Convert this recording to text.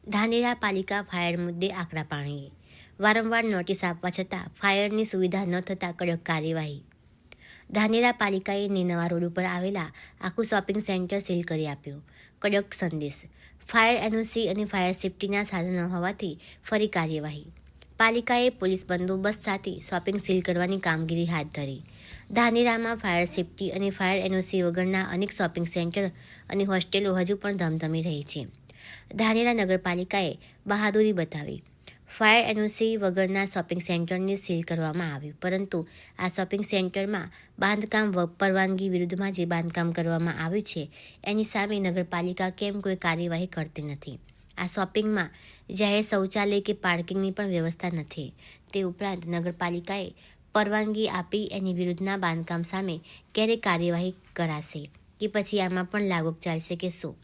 ધાનેરા પાલિકા ફાયર મુદ્દે આકરા પાણીએ. વારંવાર નોટિસ આપવા છતાં ફાયરની સુવિધા ન થતાં કડક કાર્યવાહી. ધાનેરા પાલિકાએ નેનાવા રોડ ઉપર આવેલા આખું શોપિંગ સેન્ટર સીલ કરી આપ્યું. કડક સંદેશ. ફાયર એનઓસી અને ફાયર સેફ્ટીના સાધનો હોવાથી ફરી કાર્યવાહી. પાલિકાએ પોલીસ બંદોબસ્ત સાથે શોપિંગ સીલ કરવાની કામગીરી હાથ ધરી. ધાનેરામાં ફાયર સેફ્ટી અને ફાયર એનઓસી વગરના અનેક શોપિંગ સેન્ટર અને હોસ્ટેલો હજુ પણ ધમધમી રહી છે. ધાનેરા નગરપાલિકાએ બહાદુરી બતાવી. ફાયર એનઓસી વગરના શોપિંગ સેન્ટરને સીલ કરવામાં આવ્યું, પરંતુ આ શોપિંગ સેન્ટરમાં બાંધકામ પરવાનગી વિરુદ્ધમાં જે બાંધકામ કરવામાં આવ્યું છે એની સામે નગરપાલિકા કેમ કોઈ કાર્યવાહી કરતી નથી. આ શોપિંગમાં જાહેર શૌચાલય કે પાર્કિંગની પણ વ્યવસ્થા નથી. તે ઉપરાંત નગરપાલિકાએ પરવાનગી આપી એની વિરુદ્ધના બાંધકામ સામે ક્યારે કાર્યવાહી કરાશે કે પછી આમાં પણ લાગુ ચાલશે કે શું?